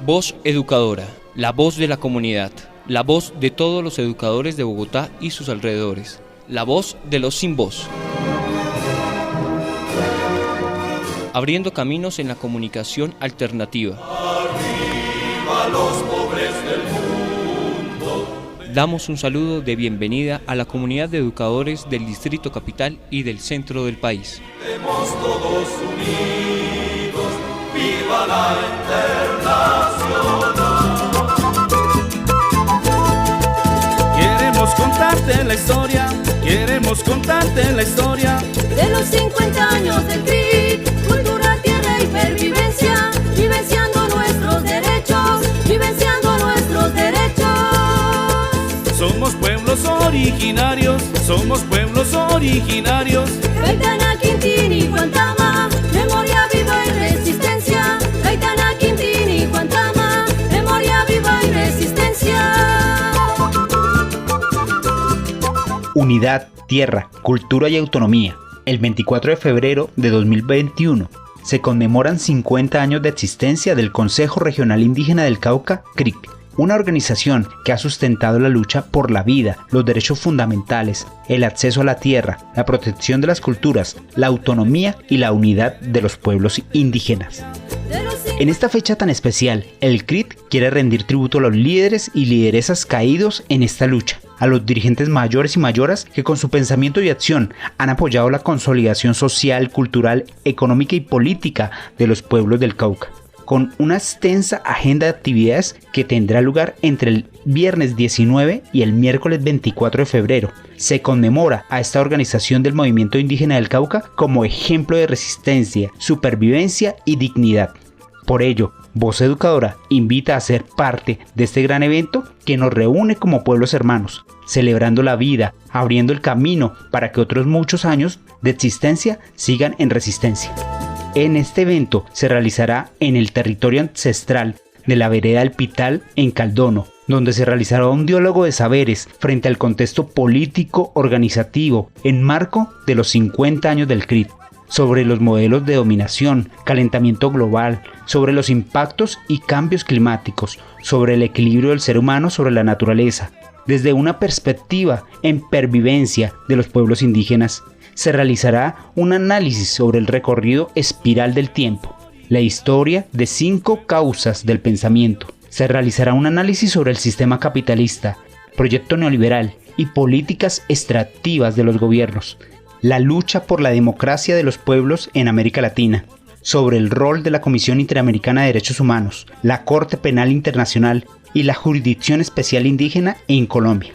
Voz Educadora, la voz de la comunidad, la voz de todos los educadores de Bogotá y sus alrededores, la voz de los sin voz. Abriendo caminos en la comunicación alternativa. Arriba los pobres del mundo. Damos un saludo de bienvenida a la comunidad de educadores del Distrito Capital y del centro del país. Estemos todos unidos, viva la Internacional. Queremos contarte la historia de los 50 años del CRIT, cultura, tierra y pervivencia, vivenciando nuestros derechos, vivenciando nuestros derechos. Somos pueblos originarios, Gaitana, Quintini, Guantama, memoria viva y resistencia. Gaitana, Quintini, Guantama, memoria viva y resistencia. Unidad, tierra, cultura y autonomía. El 24 de febrero de 2021 se conmemoran 50 años de existencia del Consejo Regional Indígena del Cauca, CRIC, una organización que ha sustentado la lucha por la vida, los derechos fundamentales, el acceso a la tierra, la protección de las culturas, la autonomía y la unidad de los pueblos indígenas. En esta fecha tan especial, el CRIT quiere rendir tributo a los líderes y lideresas caídos en esta lucha, a los dirigentes mayores y mayoras que con su pensamiento y acción han apoyado la consolidación social, cultural, económica y política de los pueblos del Cauca, con una extensa agenda de actividades que tendrá lugar entre el viernes 19 y el miércoles 24 de febrero. Se conmemora a esta organización del movimiento indígena del Cauca como ejemplo de resistencia, supervivencia y dignidad. Por ello, Voz Educadora invita a ser parte de este gran evento que nos reúne como pueblos hermanos, celebrando la vida, abriendo el camino para que otros muchos años de existencia sigan en resistencia. En este evento se realizará en el territorio ancestral de la vereda del Pital en Caldono, donde se realizará un diálogo de saberes frente al contexto político organizativo en marco de los 50 años del CRIT, sobre los modelos de dominación, calentamiento global, sobre los impactos y cambios climáticos, sobre el equilibrio del ser humano sobre la naturaleza, desde una perspectiva en pervivencia de los pueblos indígenas. Se realizará un análisis sobre el recorrido espiral del tiempo, la historia de 5 causas del pensamiento. Se realizará un análisis sobre el sistema capitalista, proyecto neoliberal y políticas extractivas de los gobiernos, la lucha por la democracia de los pueblos en América Latina, sobre el rol de la Comisión Interamericana de Derechos Humanos, la Corte Penal Internacional y la Jurisdicción Especial Indígena en Colombia.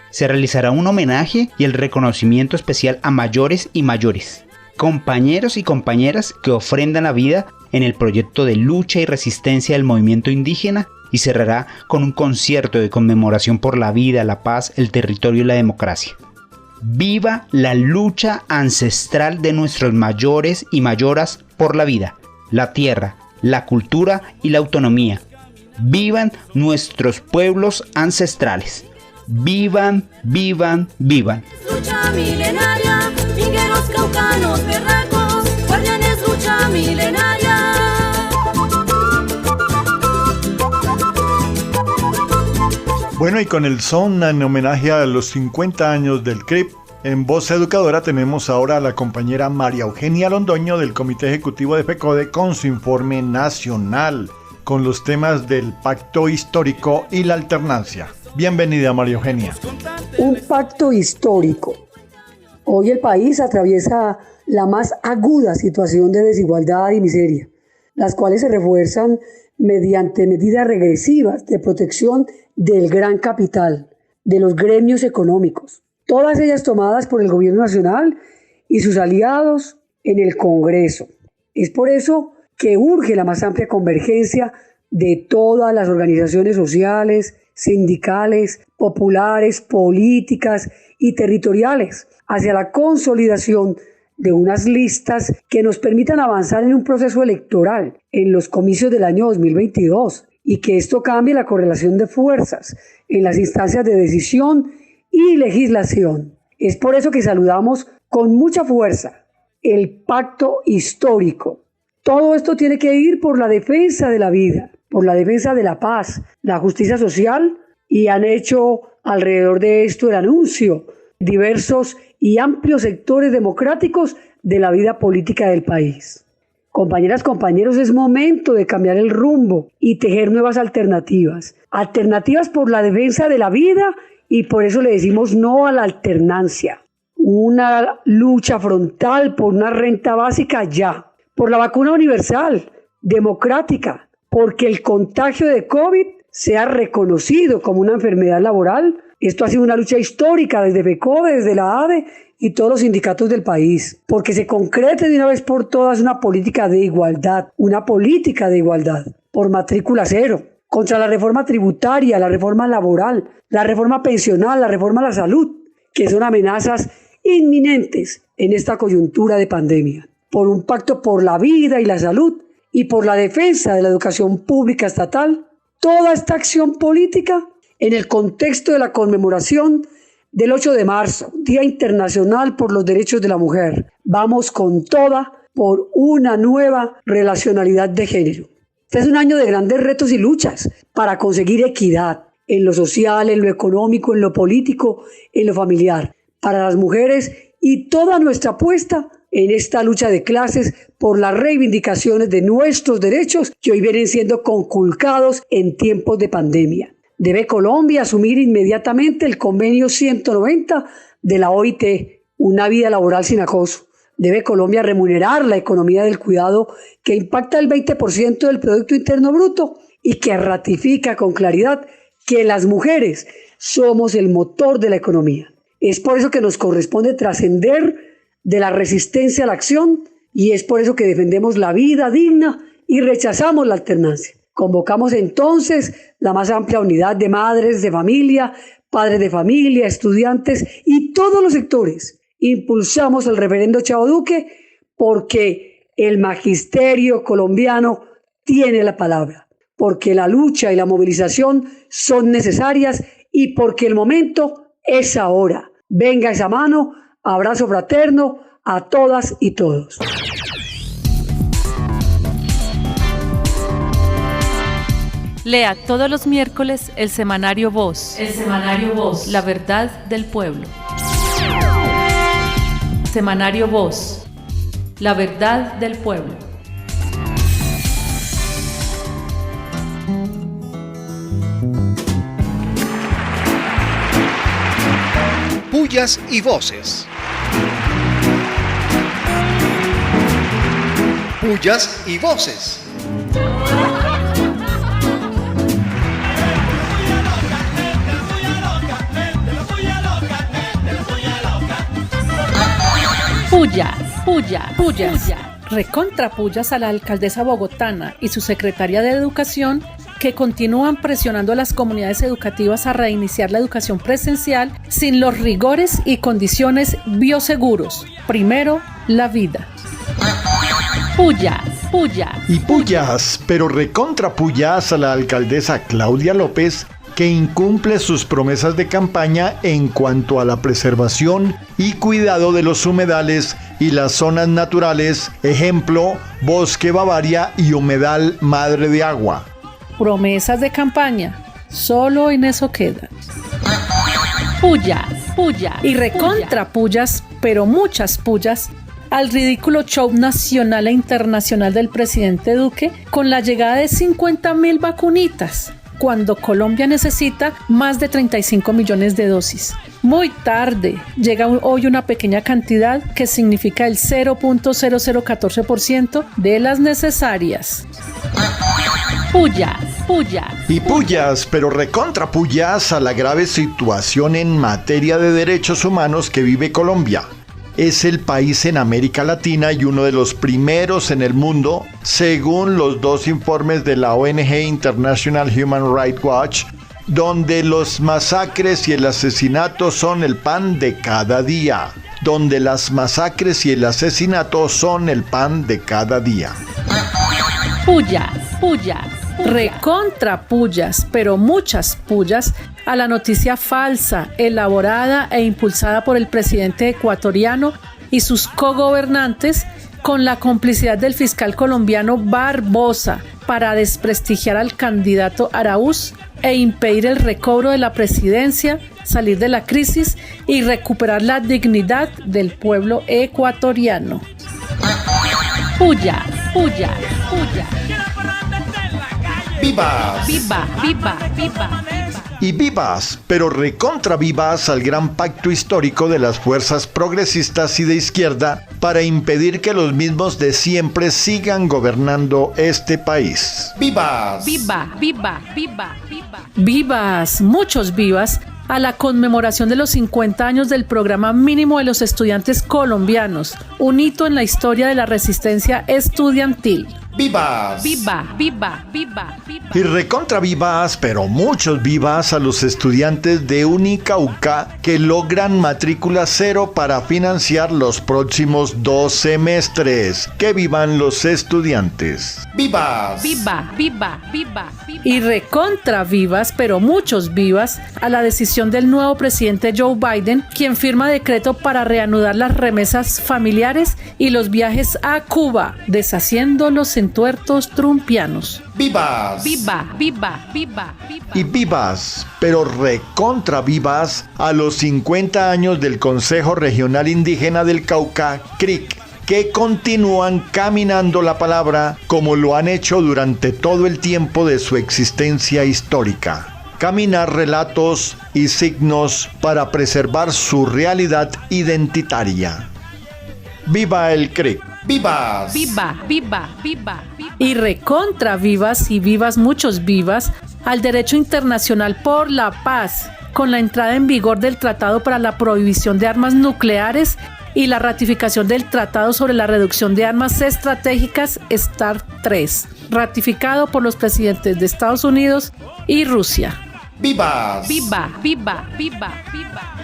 Se realizará un homenaje y el reconocimiento especial a mayores y mayores, compañeros y compañeras que ofrendan la vida en el proyecto de lucha y resistencia del movimiento indígena, y cerrará con un concierto de conmemoración por la vida, la paz, el territorio y la democracia. Viva la lucha ancestral de nuestros mayores y mayoras por la vida, la tierra, la cultura y la autonomía. Vivan nuestros pueblos ancestrales. Vivan, vivan, vivan. Lucha milenaria, mingueros, caucanos, berracos, guardianes, lucha milenaria. Bueno, y con el son en homenaje a los 50 años del CRIP, en Voz Educadora tenemos ahora a la compañera María Eugenia Londoño del Comité Ejecutivo de FECODE con su informe nacional, con los temas del pacto histórico y la alternancia. Bienvenida, María Eugenia. Un pacto histórico. Hoy el país atraviesa la más aguda situación de desigualdad y miseria, las cuales se refuerzan mediante medidas regresivas de protección del gran capital, de los gremios económicos, todas ellas tomadas por el gobierno nacional y sus aliados en el Congreso. Es por eso que urge la más amplia convergencia de todas las organizaciones sociales, sindicales, populares, políticas y territoriales hacia la consolidación de unas listas que nos permitan avanzar en un proceso electoral en los comicios del año 2022 y que esto cambie la correlación de fuerzas en las instancias de decisión y legislación. Es por eso que saludamos con mucha fuerza el pacto histórico. Todo esto tiene que ir por la defensa de la vida, por la defensa de la paz, la justicia social, y han hecho alrededor de esto el anuncio diversos y amplios sectores democráticos de la vida política del país. Compañeras, compañeros, es momento de cambiar el rumbo y tejer nuevas alternativas. Alternativas por la defensa de la vida, y por eso le decimos no a la alternancia. Una lucha frontal por una renta básica ya, por la vacuna universal, democrática, porque el contagio de COVID sea reconocido como una enfermedad laboral. Esto ha sido una lucha histórica desde FECODE, desde la ADE y todos los sindicatos del país, porque se concrete de una vez por todas una política de igualdad, por matrícula cero, contra la reforma tributaria, la reforma laboral, la reforma pensional, la reforma a la salud, que son amenazas inminentes en esta coyuntura de pandemia, por un pacto por la vida y la salud y por la defensa de la educación pública estatal. Toda esta acción política en el contexto de la conmemoración del 8 de marzo, Día Internacional por los Derechos de la Mujer. Vamos con toda por una nueva relacionalidad de género. Este es un año de grandes retos y luchas para conseguir equidad en lo social, en lo económico, en lo político, en lo familiar, para las mujeres, y toda nuestra apuesta en esta lucha de clases por las reivindicaciones de nuestros derechos que hoy vienen siendo conculcados en tiempos de pandemia. Debe Colombia asumir inmediatamente el convenio 190 de la OIT, una vida laboral sin acoso. Debe Colombia remunerar la economía del cuidado, que impacta el 20% del Producto Interno Bruto y que ratifica con claridad que las mujeres somos el motor de la economía. Es por eso que nos corresponde trascender de la resistencia a la acción, y es por eso que defendemos la vida digna y rechazamos la alternancia. Convocamos entonces la más amplia unidad de madres de familia, padres de familia, estudiantes y todos los sectores. Impulsamos el referendo Chao Duque porque el magisterio colombiano tiene la palabra, porque la lucha y la movilización son necesarias y porque el momento es ahora. Venga esa mano, abrazo fraterno a todas y todos. Lea todos los miércoles el semanario Voz. El semanario Voz. La verdad del pueblo. Semanario Voz. La verdad del pueblo. Pullas y voces. Pullas y voces. Pullas. Recontrapullas a la alcaldesa bogotana y su secretaria de Educación, que continúan presionando a las comunidades educativas a reiniciar la educación presencial sin los rigores y condiciones bioseguros. Primero, la vida. Pullas, pero recontrapullas a la alcaldesa Claudia López, que incumple sus promesas de campaña en cuanto a la preservación y cuidado de los humedales y las zonas naturales, ejemplo, Bosque Bavaria y Humedal Madre de Agua. Promesas de campaña, solo en eso queda. Pullas. Y recontrapullas, pero muchas pullas, al ridículo show nacional e internacional del presidente Duque con la llegada de 50.000 vacunitas, cuando Colombia necesita más de 35 millones de dosis. Muy tarde, llega hoy una pequeña cantidad que significa el 0.0014% de las necesarias. Pullas. Y pullas, pero recontrapullas a la grave situación en materia de derechos humanos que vive Colombia. Es el país en América Latina y uno de los primeros en el mundo, según los dos informes de la ONG International Human Rights Watch, donde los masacres y el asesinato son el pan de cada día. Pullas. Recontrapullas, pero muchas pullas a la noticia falsa, elaborada e impulsada por el presidente ecuatoriano y sus cogobernantes, con la complicidad del fiscal colombiano Barbosa para desprestigiar al candidato Araúz e impedir el recobro de la presidencia, salir de la crisis y recuperar la dignidad del pueblo ecuatoriano. Puya, puya, puya. ¡Vivas! Viva, viva, viva. Y vivas, pero recontra vivas al gran pacto histórico de las fuerzas progresistas y de izquierda para impedir que los mismos de siempre sigan gobernando este país. ¡Vivas! Viva, viva, viva, viva. Vivas, muchos vivas, a la conmemoración de los 50 años del programa mínimo de los estudiantes colombianos, un hito en la historia de la resistencia estudiantil. ¡Vivas! Viva, viva, viva, viva. Y recontra vivas, pero muchos vivas a los estudiantes de Unicauca que logran matrícula cero para financiar los próximos 2 semestres. ¡Que vivan los estudiantes! ¡Vivas! Viva, viva, viva, viva. Y recontra vivas, pero muchos vivas, a la decisión del nuevo presidente Joe Biden, quien firma decreto para reanudar las remesas familiares y los viajes a Cuba, deshaciendo los entuertos trumpianos. ¡Vivas! Viva, viva, viva, viva. Y vivas, pero recontra vivas, a los 50 años del Consejo Regional Indígena del Cauca, CRIC, que continúan caminando la palabra como lo han hecho durante todo el tiempo de su existencia histórica. Caminar relatos y signos para preservar su realidad identitaria. ¡Viva el CRIC! ¡Vivas! Viva, viva, viva, viva. Y recontra vivas y vivas, muchos vivas, al derecho internacional por la paz, con la entrada en vigor del Tratado para la Prohibición de Armas Nucleares y la ratificación del Tratado sobre la Reducción de Armas Estratégicas START III, ratificado por los presidentes de Estados Unidos y Rusia. ¡Vivas! Viva, viva, viva, viva.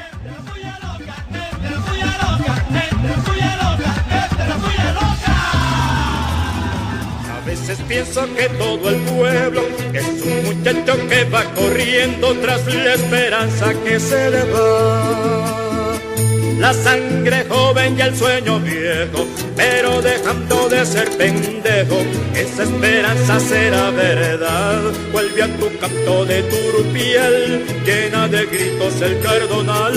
A veces pienso que todo el pueblo es un muchacho que va corriendo tras la esperanza que se le va. La sangre joven y el sueño viejo, pero dejando de ser pendejo, esa esperanza será verdad. Vuelve a tu canto de turupiel, llena de gritos el cardonal.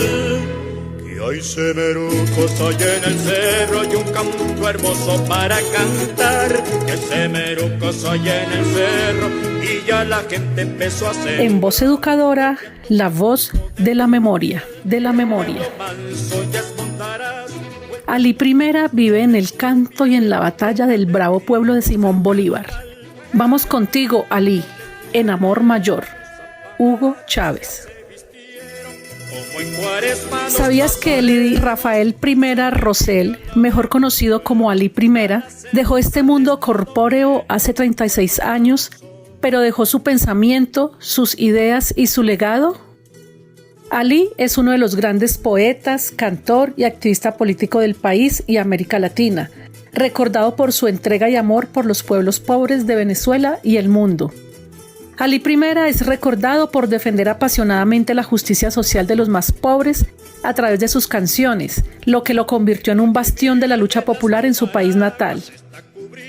Hay semerucos allá en el cerro y un canto hermoso para cantar. Que semerucos allá en el cerro y ya la gente empezó a hacer. En Voz Educadora, la voz de la memoria, de la memoria. Ali Primera vive en el canto y en la batalla del bravo pueblo de Simón Bolívar. Vamos contigo, Ali, en Amor Mayor. Hugo Chávez. ¿Sabías que Eli Rafael I Rosell, mejor conocido como Ali I, dejó este mundo corpóreo hace 36 años, pero dejó su pensamiento, sus ideas y su legado? Ali es uno de los grandes poetas, cantor y activista político del país y América Latina, recordado por su entrega y amor por los pueblos pobres de Venezuela y el mundo. Ali I es recordado por defender apasionadamente la justicia social de los más pobres a través de sus canciones, lo que lo convirtió en un bastión de la lucha popular en su país natal.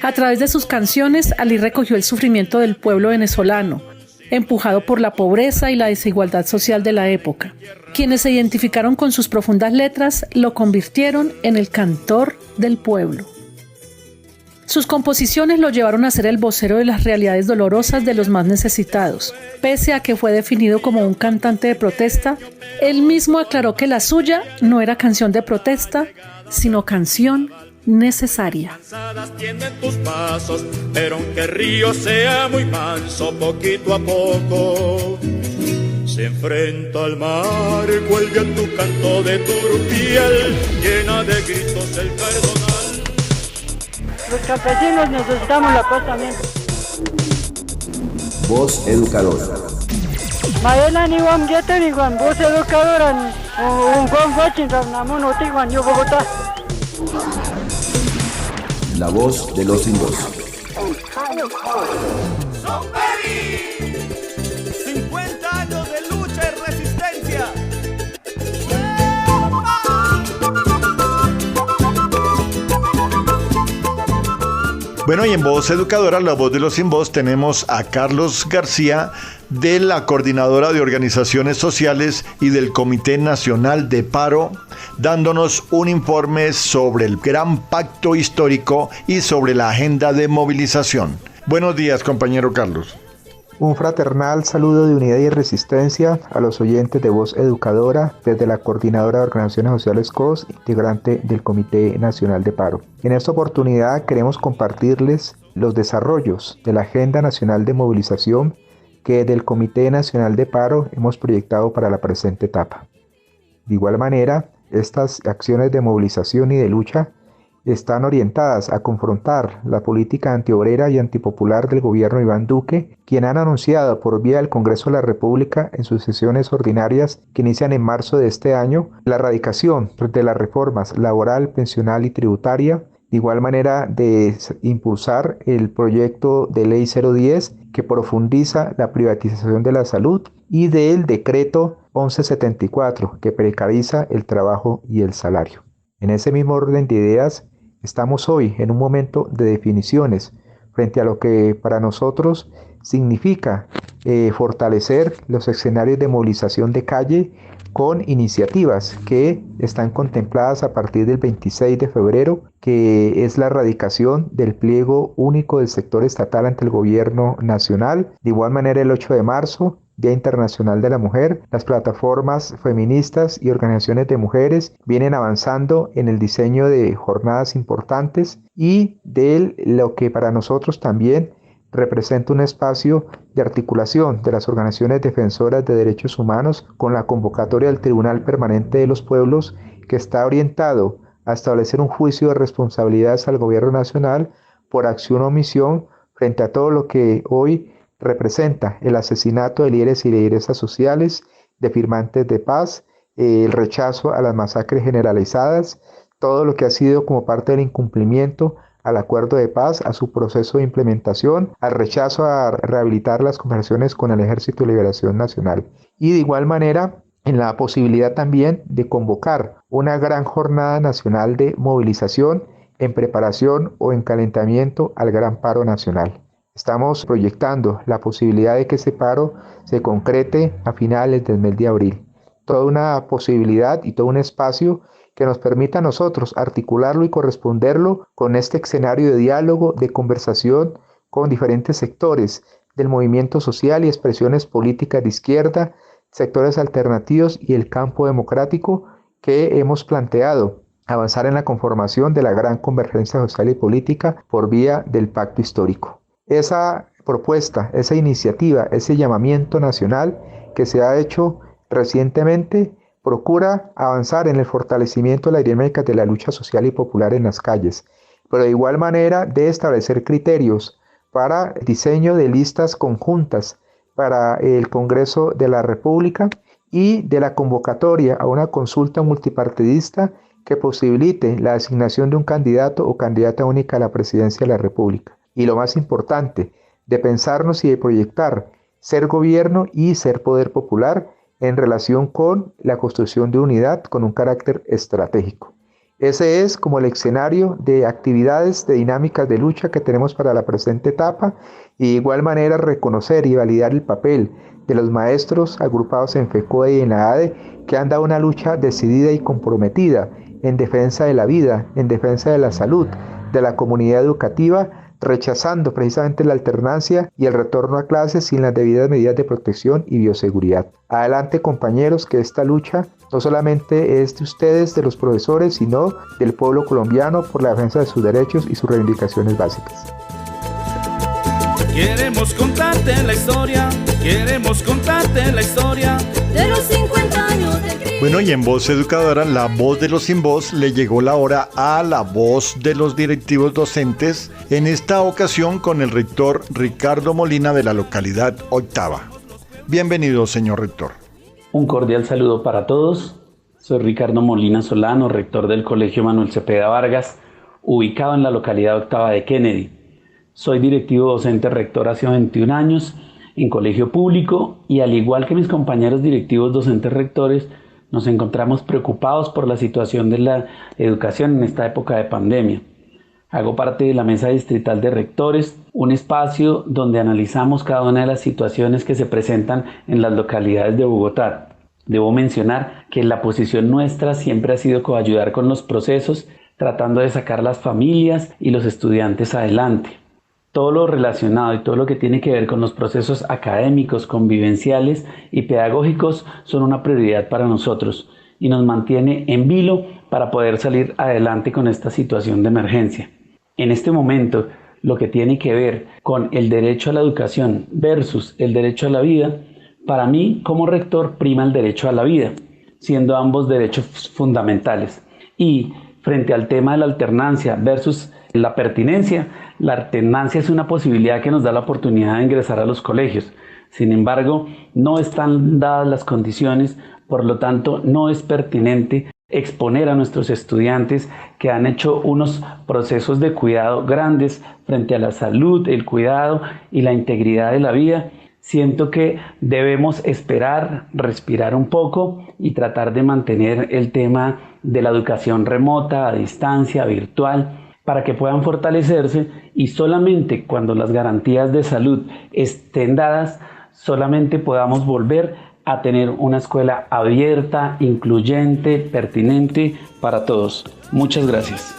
A través de sus canciones, Ali recogió el sufrimiento del pueblo venezolano, empujado por la pobreza y la desigualdad social de la época. Quienes se identificaron con sus profundas letras lo convirtieron en el cantor del pueblo. Sus composiciones lo llevaron a ser el vocero de las realidades dolorosas de los más necesitados. Pese a que fue definido como un cantante de protesta, él mismo aclaró que la suya no era canción de protesta, sino canción necesaria. Tienen tus pasos, pero aunque el río sea muy manso, poquito a poco se enfrenta al mar. Cuelga tu canto de turupiel, llena de gritos el cardonal. Los campesinos necesitamos la paz también. Voz Educadora. Maela ni Juan Gueto ni Juan Voz Educadora ni un Juan Guachin Ramnamón o Tiguan yo Bogotá. La voz de los sin voz. 50 años de lucha y resistencia. Bueno, y en Voz Educadora, la voz de los sin voz, tenemos a Carlos García de la Coordinadora de Organizaciones Sociales y del Comité Nacional de Paro, dándonos un informe sobre el gran pacto histórico y sobre la agenda de movilización. Buenos días, compañero Carlos. Un fraternal saludo de unidad y resistencia a los oyentes de Voz Educadora desde la Coordinadora de Organizaciones Sociales COS, integrante del Comité Nacional de Paro. En esta oportunidad queremos compartirles los desarrollos de la Agenda Nacional de Movilización que desde el Comité Nacional de Paro hemos proyectado para la presente etapa. De igual manera, estas acciones de movilización y de lucha están orientadas a confrontar la política antiobrera y antipopular del gobierno de Iván Duque, quien han anunciado por vía del Congreso de la República en sus sesiones ordinarias que inician en marzo de este año la erradicación de las reformas laboral, pensional y tributaria, de igual manera de impulsar el proyecto de ley 010 que profundiza la privatización de la salud y del decreto 1174 que precariza el trabajo y el salario. En ese mismo orden de ideas, estamos hoy en un momento de definiciones frente a lo que para nosotros significa fortalecer los escenarios de movilización de calle con iniciativas que están contempladas a partir del 26 de febrero, que es la erradicación del pliego único del sector estatal ante el gobierno nacional. De igual manera, el 8 de marzo, Día Internacional de la Mujer, las plataformas feministas y organizaciones de mujeres vienen avanzando en el diseño de jornadas importantes y de lo que para nosotros también representa un espacio de articulación de las organizaciones defensoras de derechos humanos con la convocatoria del Tribunal Permanente de los Pueblos, que está orientado a establecer un juicio de responsabilidades al gobierno nacional por acción o omisión frente a todo lo que hoy representa el asesinato de líderes y lideresas sociales, de firmantes de paz, el rechazo a las masacres generalizadas, todo lo que ha sido como parte del incumplimiento al acuerdo de paz, a su proceso de implementación, al rechazo a rehabilitar las conversaciones con el Ejército de Liberación Nacional. Y de igual manera, en la posibilidad también de convocar una gran jornada nacional de movilización en preparación o en calentamiento al gran paro nacional. Estamos proyectando la posibilidad de que ese paro se concrete a finales del mes de abril. Toda una posibilidad y todo un espacio que nos permita a nosotros articularlo y corresponderlo con este escenario de diálogo, de conversación con diferentes sectores del movimiento social y expresiones políticas de izquierda, sectores alternativos y el campo democrático que hemos planteado avanzar en la conformación de la gran convergencia social y política por vía del pacto histórico. Esa propuesta, esa iniciativa, ese llamamiento nacional que se ha hecho recientemente procura avanzar en el fortalecimiento de la dinámica de la lucha social y popular en las calles, pero de igual manera de establecer criterios para el diseño de listas conjuntas para el Congreso de la República y de la convocatoria a una consulta multipartidista que posibilite la designación de un candidato o candidata única a la presidencia de la República. Y lo más importante, de pensarnos y de proyectar ser gobierno y ser poder popular en relación con la construcción de unidad con un carácter estratégico. Ese es como el escenario de actividades, de dinámicas de lucha que tenemos para la presente etapa y de igual manera reconocer y validar el papel de los maestros agrupados en FECODE y en la ADE que han dado una lucha decidida y comprometida en defensa de la vida, en defensa de la salud, de la comunidad educativa, rechazando precisamente la alternancia y el retorno a clases sin las debidas medidas de protección y bioseguridad. Adelante, compañeros, que esta lucha no solamente es de ustedes, de los profesores, sino del pueblo colombiano por la defensa de sus derechos y sus reivindicaciones básicas. Queremos contarte la historia, queremos contarte la historia de los 50 años del CRIC. Bueno, y en Voz Educadora, la voz de los sin voz, le llegó la hora a la voz de los directivos docentes, en esta ocasión con el rector Ricardo Molina de la localidad Octava. Bienvenido, señor rector. Un cordial saludo para todos. Soy Ricardo Molina Solano, rector del Colegio Manuel Cepeda Vargas, ubicado en la localidad Octava de Kennedy. Soy directivo docente rector hace 21 años en colegio público y al igual que mis compañeros directivos docentes rectores, nos encontramos preocupados por la situación de la educación en esta época de pandemia. Hago parte de la Mesa Distrital de Rectores, un espacio donde analizamos cada una de las situaciones que se presentan en las localidades de Bogotá. Debo mencionar que la posición nuestra siempre ha sido coayudar con los procesos, tratando de sacar las familias y los estudiantes adelante. Todo lo relacionado y todo lo que tiene que ver con los procesos académicos, convivenciales y pedagógicos son una prioridad para nosotros y nos mantiene en vilo para poder salir adelante con esta situación de emergencia. En este momento, lo que tiene que ver con el derecho a la educación versus el derecho a la vida, para mí como rector prima el derecho a la vida, siendo ambos derechos fundamentales. Y frente al tema de la alternancia versus la pertinencia, la alternancia es una posibilidad que nos da la oportunidad de ingresar a los colegios. Sin embargo, no están dadas las condiciones, por lo tanto no es pertinente exponer a nuestros estudiantes que han hecho unos procesos de cuidado grandes frente a la salud, el cuidado y la integridad de la vida. Siento que debemos esperar, respirar un poco y tratar de mantener el tema de la educación remota, a distancia, virtual, para que puedan fortalecerse y solamente cuando las garantías de salud estén dadas, solamente podamos volver a tener una escuela abierta, incluyente, pertinente para todos. Muchas gracias.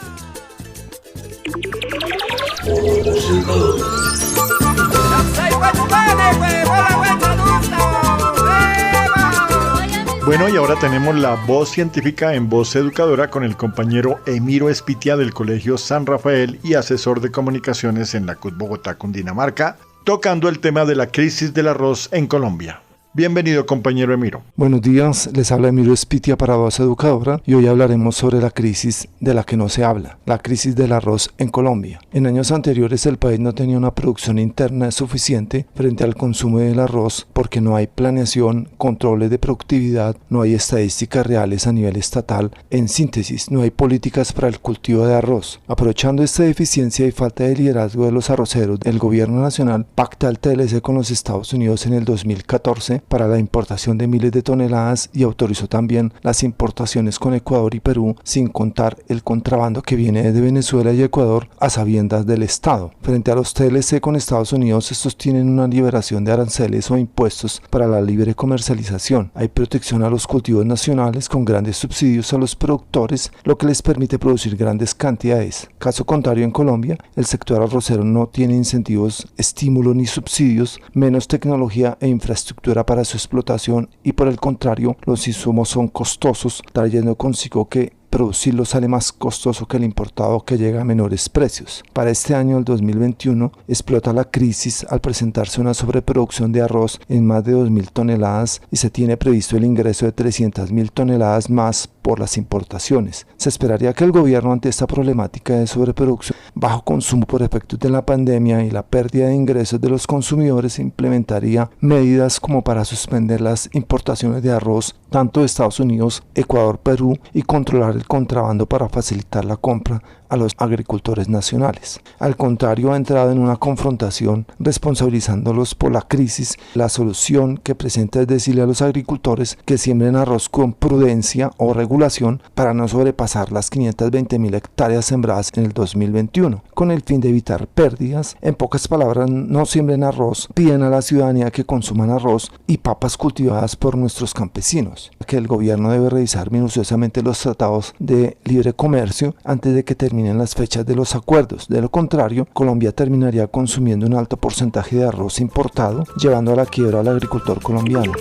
Bueno, y ahora tenemos la voz científica en Voz Educadora con el compañero Emiro Espitia del Colegio San Rafael y asesor de comunicaciones en la CUT Bogotá, Cundinamarca, tocando el tema de la crisis del arroz en Colombia. Bienvenido, compañero Emiro. Buenos días, les habla Emiro Espitia para Voz Educadora y hoy hablaremos sobre la crisis de la que no se habla, la crisis del arroz en Colombia. En años anteriores el país no tenía una producción interna suficiente frente al consumo del arroz porque no hay planeación, controles de productividad, no hay estadísticas reales a nivel estatal, en síntesis, no hay políticas para el cultivo de arroz. Aprovechando esta deficiencia y falta de liderazgo de los arroceros, el gobierno nacional pacta el TLC con los Estados Unidos en el 2014 para la importación de miles de toneladas y autorizó también las importaciones con Ecuador y Perú, sin contar el contrabando que viene de Venezuela y Ecuador a sabiendas del Estado. Frente a los TLC con Estados Unidos, estos tienen una liberación de aranceles o impuestos para la libre comercialización. Hay protección a los cultivos nacionales con grandes subsidios a los productores, lo que les permite producir grandes cantidades. Caso contrario, en Colombia, el sector arrocero no tiene incentivos, estímulos ni subsidios, menos tecnología e infraestructura para su explotación y por el contrario los insumos son costosos, trayendo consigo que producirlo sale más costoso que el importado que llega a menores precios. Para este año, el 2021, explota la crisis al presentarse una sobreproducción de arroz en más de 2.000 toneladas y se tiene previsto el ingreso de 300.000 toneladas más por las importaciones. Se esperaría que el gobierno, ante esta problemática de sobreproducción, bajo consumo por efectos de la pandemia y la pérdida de ingresos de los consumidores, implementaría medidas como para suspender las importaciones de arroz tanto de Estados Unidos, Ecuador, Perú y controlar el contrabando para facilitar la compra a los agricultores nacionales. Al contrario, ha entrado en una confrontación responsabilizándolos por la crisis. La solución que presenta es decirle a los agricultores que siembren arroz con prudencia o regulación para no sobrepasar las 520.000 hectáreas sembradas en el 2021, con el fin de evitar pérdidas. En pocas palabras, no siembren arroz, piden a la ciudadanía que consuman arroz y papas cultivadas por nuestros campesinos, que el gobierno debe revisar minuciosamente los tratados de libre comercio antes de que terminen las fechas de los acuerdos. De lo contrario, Colombia terminaría consumiendo un alto porcentaje de arroz importado, llevando a la quiebra al agricultor colombiano.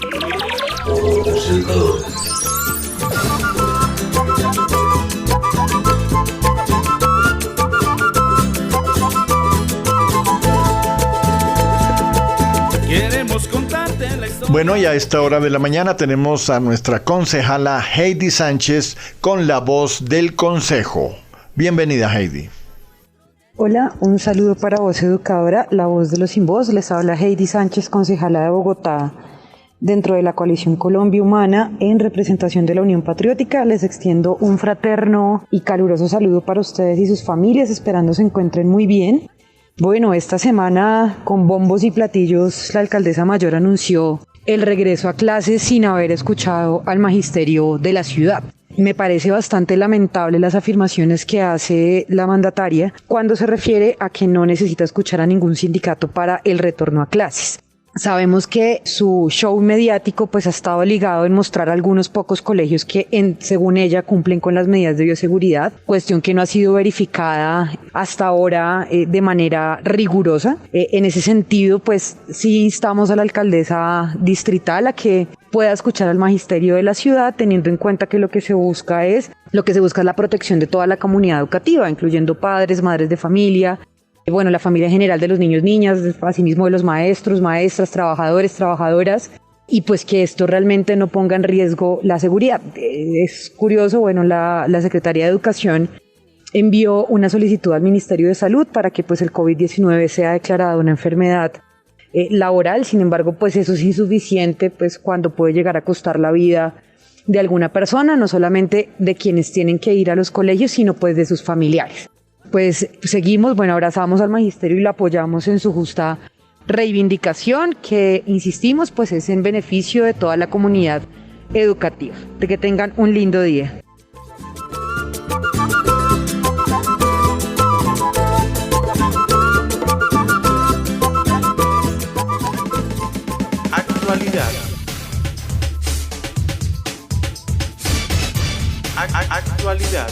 Queremos contarte la historia. Bueno, y a esta hora de la mañana tenemos a nuestra concejala Heidi Sánchez con la voz del Consejo. Bienvenida, Heidi. Hola, un saludo para Voz Educadora, la voz de los sin voz. Les habla Heidi Sánchez, concejala de Bogotá, dentro de la Coalición Colombia Humana, en representación de la Unión Patriótica. Les extiendo un fraterno y caluroso saludo para ustedes y sus familias, esperando se encuentren muy bien. Bueno, esta semana, con bombos y platillos, la alcaldesa mayor anunció el regreso a clases sin haber escuchado al magisterio de la ciudad. Me parece bastante lamentable las afirmaciones que hace la mandataria cuando se refiere a que no necesita escuchar a ningún sindicato para el retorno a clases. Sabemos que su show mediático pues ha estado ligado en mostrar algunos pocos colegios que según ella cumplen con las medidas de bioseguridad, cuestión que no ha sido verificada hasta ahora de manera rigurosa. En ese sentido pues sí instamos a la alcaldesa distrital a que pueda escuchar al magisterio de la ciudad, teniendo en cuenta que lo que se busca es la protección de toda la comunidad educativa, incluyendo padres, madres de familia, la familia en general de los niños, niñas, asimismo de los maestros, maestras, trabajadores, trabajadoras, y pues que esto realmente no ponga en riesgo la seguridad. Es curioso, la Secretaría de Educación envió una solicitud al Ministerio de Salud para que pues el COVID-19 sea declarado una enfermedad laboral. Sin embargo, pues eso es insuficiente, pues cuando puede llegar a costar la vida de alguna persona, no solamente de quienes tienen que ir a los colegios, sino pues de sus familiares. Pues seguimos, abrazamos al magisterio y lo apoyamos en su justa reivindicación, que insistimos, pues es en beneficio de toda la comunidad educativa. De que tengan un lindo día. Actualidad. Actualidad.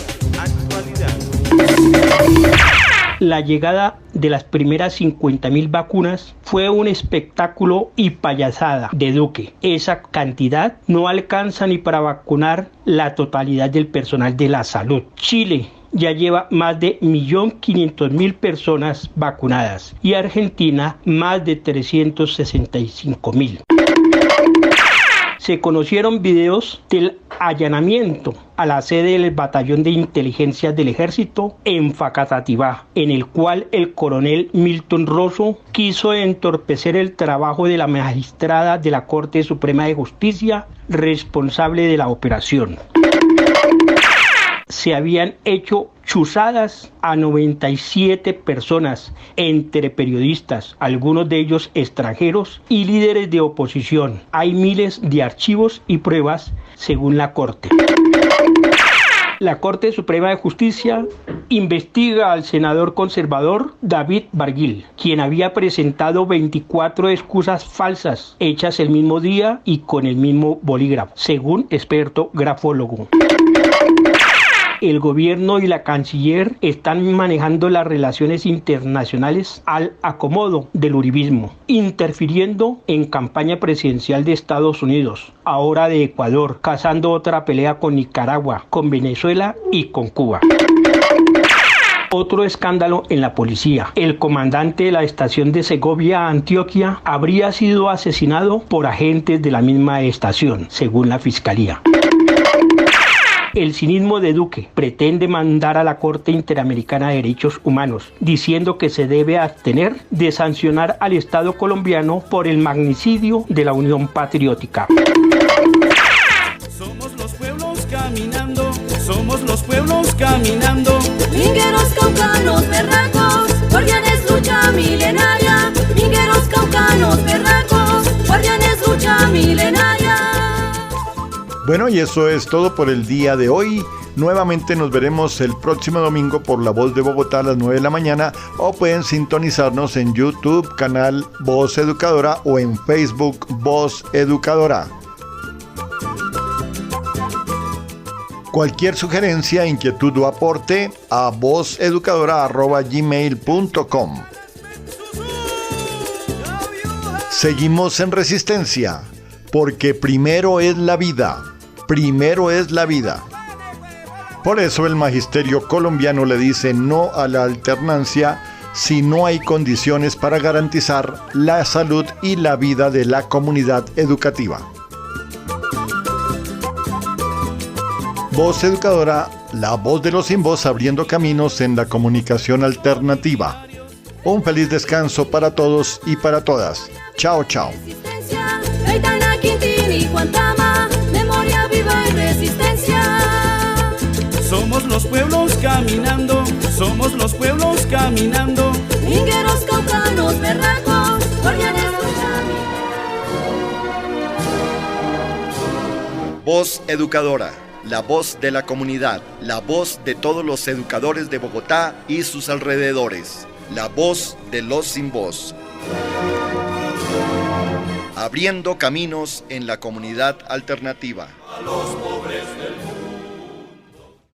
La llegada de las primeras 50.000 vacunas fue un espectáculo y payasada de Duque. Esa cantidad no alcanza ni para vacunar la totalidad del personal de la salud. Chile ya lleva más de 1.500.000 personas vacunadas y Argentina más de 365.000. Se conocieron videos del allanamiento a la sede del Batallón de Inteligencia del Ejército en Facatativá, en el cual el coronel Milton Rosso quiso entorpecer el trabajo de la magistrada de la Corte Suprema de Justicia, responsable de la operación. Se habían hecho chuzadas a 97 personas, entre periodistas, algunos de ellos extranjeros y líderes de oposición. Hay miles de archivos y pruebas según la Corte. La Corte Suprema de Justicia investiga al senador conservador David Barguil, quien había presentado 24 excusas falsas hechas el mismo día y con el mismo bolígrafo, según experto grafólogo. El gobierno y la canciller están manejando las relaciones internacionales al acomodo del uribismo, interfiriendo en campaña presidencial de Estados Unidos, ahora de Ecuador, cazando otra pelea con Nicaragua, con Venezuela y con Cuba. Otro escándalo en la policía. El comandante de la estación de Segovia, Antioquia, habría sido asesinado por agentes de la misma estación, según la fiscalía. El cinismo de Duque pretende mandar a la Corte Interamericana de Derechos Humanos, diciendo que se debe abstener de sancionar al Estado colombiano por el magnicidio de la Unión Patriótica. Somos los pueblos caminando, somos los pueblos caminando. Mingueros, caucanos, berracos, guardianes lucha milenaria. Mingueros, caucanos, berracos, guardianes lucha milenaria. Bueno, y eso es todo por el día de hoy. Nuevamente nos veremos el próximo domingo por La Voz de Bogotá a las 9 de la mañana, o pueden sintonizarnos en YouTube, canal Voz Educadora, o en Facebook Voz Educadora. Cualquier sugerencia, inquietud o aporte a vozeducadora@gmail.com. Seguimos en resistencia, porque primero es la vida. Primero es la vida. Por eso el magisterio colombiano le dice no a la alternancia si no hay condiciones para garantizar la salud y la vida de la comunidad educativa. Voz Educadora, la voz de los sin voz, abriendo caminos en la comunicación alternativa. Un feliz descanso para todos y para todas. Chao, chao. Gaitana, Quintín y Guantama, memoria viva y resistencia. Somos los pueblos caminando, somos los pueblos caminando. Mingueros, caucanos, berracos, guardianes Voz Educadora. la voz de la comunidad, la voz de todos los educadores de Bogotá y sus alrededores, la voz de los sin voz. Abriendo caminos en la comunidad alternativa. A los pobres del mundo.